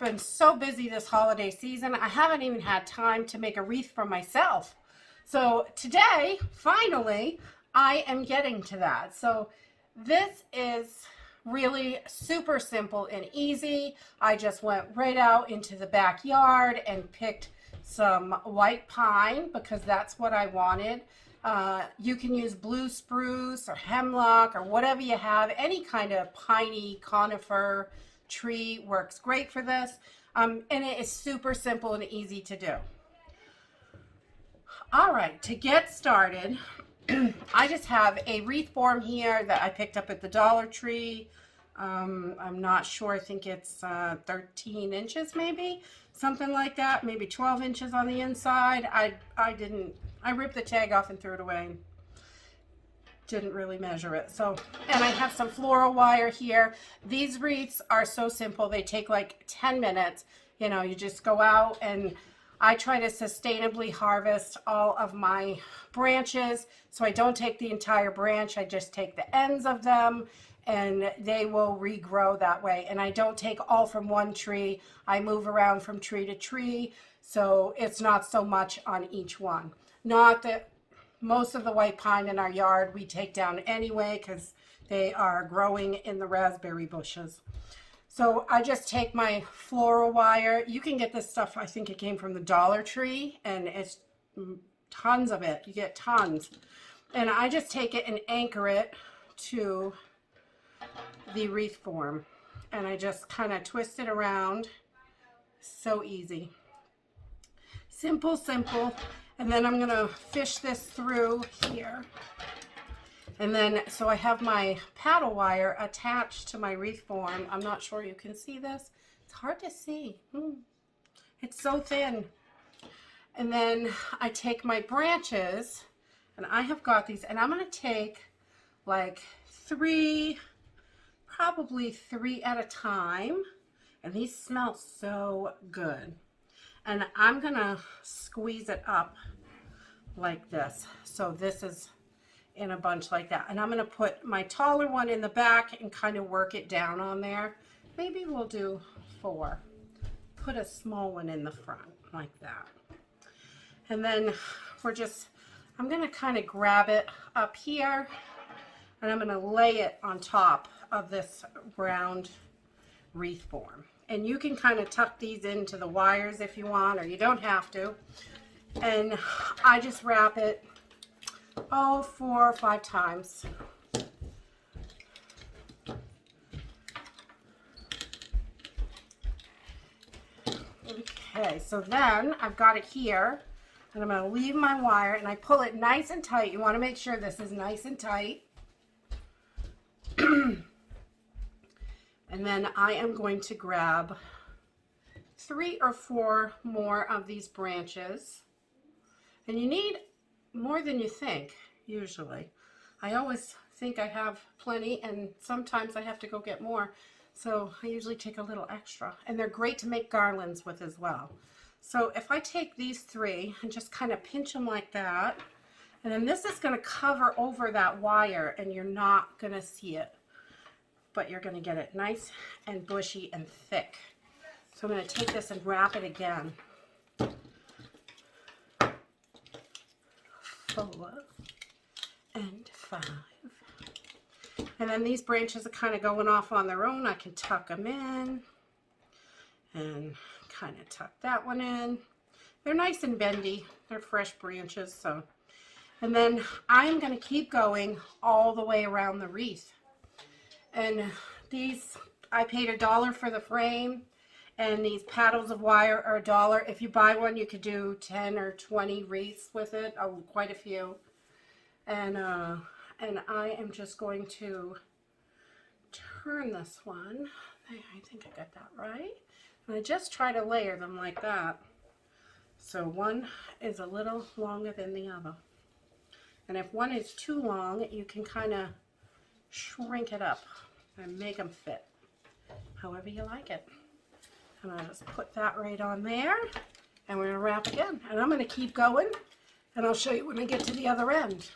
been so busy this holiday season, I haven't even had time to make a wreath for myself. So today, finally, I am getting to that. So this is really super simple and easy. I just went right out into the backyard and picked some white pine because that's what I wanted. You can use blue spruce or hemlock or whatever you have. Any kind of piney conifer tree works great for this. And it is super simple and easy to do. All right, to get started, I just have a wreath form here that I picked up at the Dollar Tree. I'm not sure, I think it's 13 inches maybe, something like that, maybe 12 inches on the inside. I ripped the tag off and threw it away. Didn't really measure it. So, and I have some floral wire here. These wreaths are so simple. They take like 10 minutes. You know, you just go out, and I try to sustainably harvest all of my branches. So I don't take the entire branch. I just take the ends of them, and they will regrow that way. And I don't take all from one tree. I move around from tree to tree. So it's not so much on each one. Not that most of the white pine in our yard we take down anyway because they are growing in the raspberry bushes. So I just take my floral wire. You can get this stuff, I think it came from the Dollar Tree, and it's tons of it. You get tons. And I just take it and anchor it to the wreath form. And I just kind of twist it around. So easy. Simple, simple. And then I'm going to fish this through here. And then, so I have my paddle wire attached to my wreath form. I'm not sure you can see this. It's hard to see. It's so thin. And then I take my branches, and I have got these, and I'm going to take like probably three at a time. And these smell so good. And I'm going to squeeze it up like this. So this is in a bunch like that. And I'm going to put my taller one in the back and kind of work it down on there. Maybe we'll do 4. Put a small one in the front like that. And then I'm going to kind of grab it up here, and I'm going to lay it on top of this round wreath form. And you can kind of tuck these into the wires if you want, or you don't have to. And I just wrap it 4 or 5 times. Okay, so then I've got it here, and I'm going to leave my wire, and I pull it nice and tight. You want to make sure this is nice and tight. And then I am going to grab 3 or 4 more of these branches. And you need more than you think, usually. I always think I have plenty, and sometimes I have to go get more. So I usually take a little extra. And they're great to make garlands with as well. So if I take these 3 and just kind of pinch them like that, and then this is going to cover over that wire, and you're not going to see it. But you're going to get it nice and bushy and thick. So I'm going to take this and wrap it again. 4 and 5. And then these branches are kind of going off on their own. I can tuck them in and kind of tuck that one in. They're nice and bendy. They're fresh branches. So, and then I'm going to keep going all the way around the wreath. And these, I paid $1 for the frame, and these paddles of wire are $1. If you buy one, you could do 10 or 20 wreaths with it, quite a few. And I am just going to turn this one. I think I got that right. And I just try to layer them like that. So one is a little longer than the other. And if one is too long, you can kind of shrink it up and make them fit however you like it. And I'll just put that right on there, and we're going to wrap again. And I'm going to keep going, and I'll show you when I get to the other end.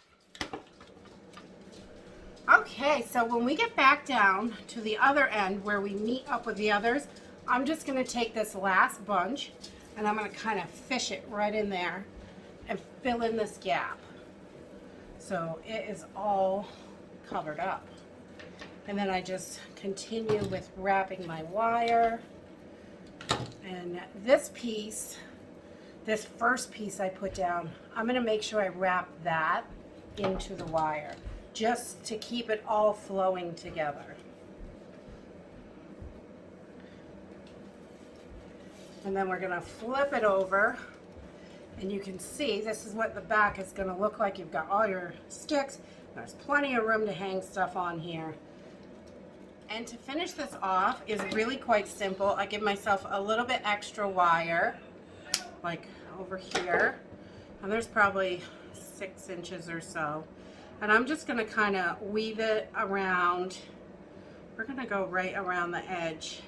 Okay, so when we get back down to the other end where we meet up with the others, I'm just going to take this last bunch and I'm going to kind of fish it right in there and fill in this gap. So it is all covered up. And then I just continue with wrapping my wire. And this piece, this first piece I put down, I'm going to make sure I wrap that into the wire just to keep it all flowing together. And then we're going to flip it over, and you can see this is what the back is going to look like. You've got all your sticks. There's plenty of room to hang stuff on here. And to finish this off is really quite simple. I give myself a little bit extra wire, like over here. And there's probably 6 inches or so. And I'm just going to kind of weave it around. We're going to go right around the edge.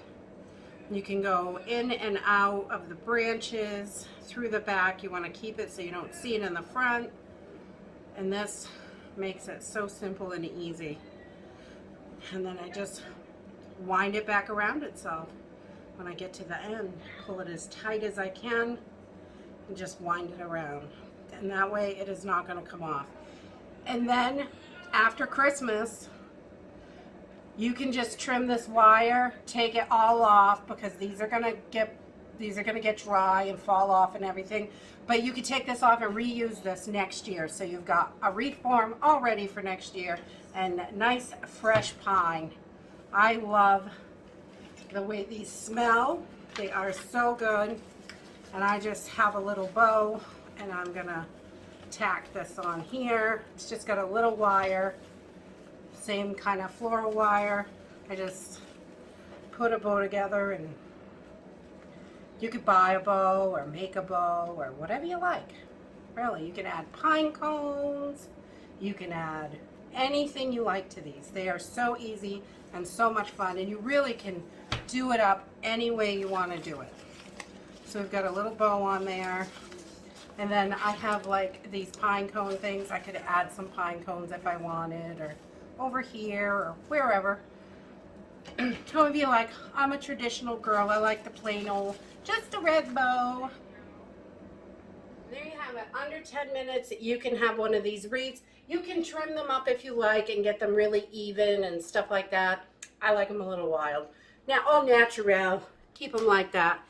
You can go in and out of the branches, through the back. You want to keep it so you don't see it in the front. And this makes it so simple and easy. And then I just wind it back around itself. When I get to the end, pull it as tight as I can and just wind it around. And that way it is not going to come off. And then after Christmas, you can just trim this wire, take it all off, because these are gonna get dry and fall off and everything. But you can take this off and reuse this next year. So you've got a wreath form all ready for next year and nice fresh pine. I love the way these smell. They are so good. And I just have a little bow and I'm gonna tack this on here. It's just got a little wire. Same kind of floral wire. I just put a bow together, and you could buy a bow or make a bow or whatever you like. Really, you can add pine cones. You can add anything you like to these. They are so easy and so much fun, and you really can do it up any way you want to do it. So we've got a little bow on there. And then I have like these pine cone things. I could add some pine cones if I wanted, or over here or wherever. Some of you like, I'm a traditional girl. I like the plain old, just a red bow. There you have it. Under 10 minutes, you can have one of these wreaths. You can trim them up if you like and get them really even and stuff like that. I like them a little wild. Now, all natural. Keep them like that.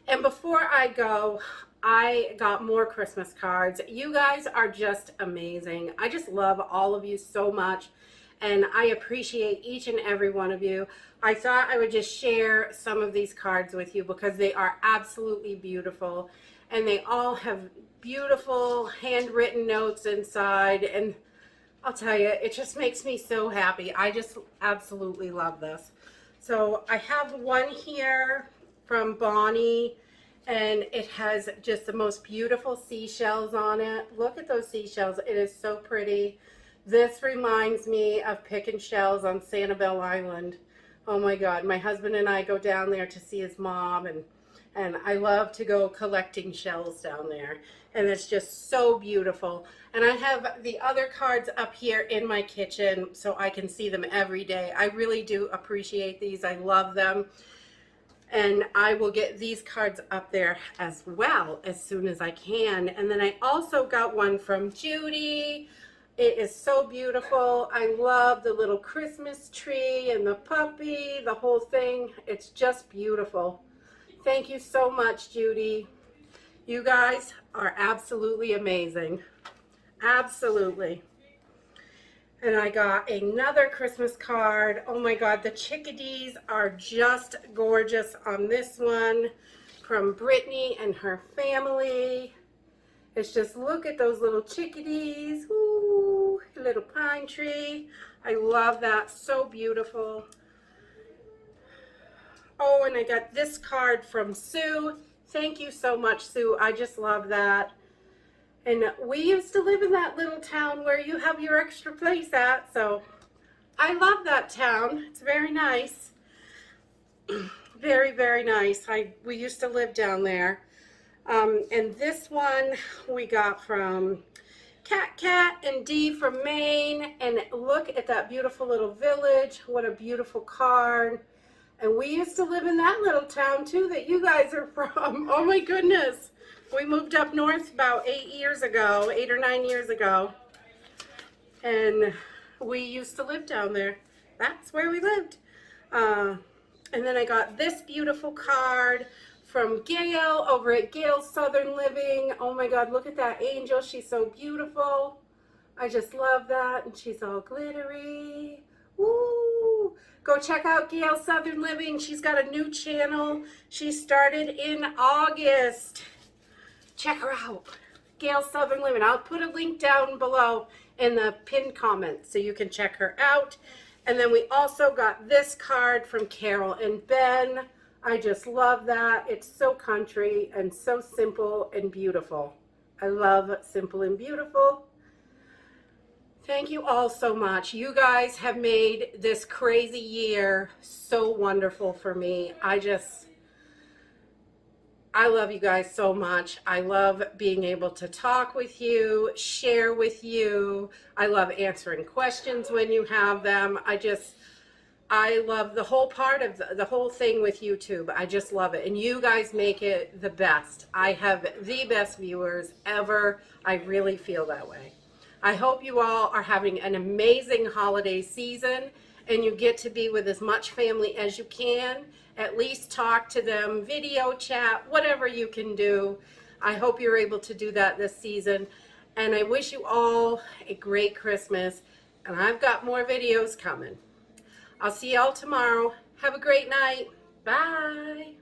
And before I go, I got more Christmas cards. You guys are just amazing. I just love all of you so much. And I appreciate each and every one of you. I thought I would just share some of these cards with you because they are absolutely beautiful. And they all have beautiful handwritten notes inside. And I'll tell you, it just makes me so happy. I just absolutely love this. So I have one here from Bonnie. And it has just the most beautiful seashells on it. Look at those seashells. It is so pretty. This reminds me of picking shells on Sanibel Island. Oh my God, my husband and I go down there to see his mom, and I love to go collecting shells down there. And it's just so beautiful. And I have the other cards up here in my kitchen so I can see them every day. I really do appreciate these. I love them. And I will get these cards up there as well as soon as I can. And then I also got one from Judy. It is so beautiful. I love the little Christmas tree and the puppy, the whole thing. It's just beautiful. Thank you so much, Judy. You guys are absolutely amazing. Absolutely. And I got another Christmas card. Oh my God, the chickadees are just gorgeous on this one from Brittany and her family. It's just, look at those little chickadees. Ooh, little pine tree. I love that, so beautiful. Oh, and I got this card from Sue. Thank you so much, Sue. I just love that. And we used to live in that little town where you have your extra place at, so I love that town. It's very nice. Very, very nice. We used to live down there. And this one we got from Cat and Dee from Maine. And look at that beautiful little village. What a beautiful card. And we used to live in that little town too that you guys are from. Oh my goodness. We moved up north about 8 or 9 years ago. And we used to live down there. That's where we lived. And then I got this beautiful card from Gail over at Gail's Southern Living. Oh my God, look at that angel. She's so beautiful. I just love that. And she's all glittery. Woo! Go check out Gail's Southern Living. She's got a new channel. She started in August. Check her out. Gail's Southern Living. I'll put a link down below in the pinned comments so you can check her out. And then we also got this card from Carol and Ben. I just love that. It's so country and so simple and beautiful. I love simple and beautiful. Thank you all so much. You guys have made this crazy year so wonderful for me. I love you guys so much. I love being able to talk with you, share with you. I love answering questions when you have them. I love the whole part of the whole thing with YouTube. I just love it. And you guys make it the best. I have the best viewers ever. I really feel that way. I hope you all are having an amazing holiday season and you get to be with as much family as you can. At least talk to them, video chat, whatever you can do. I hope you're able to do that this season. And I wish you all a great Christmas. And I've got more videos coming. I'll see y'all tomorrow. Have a great night. Bye.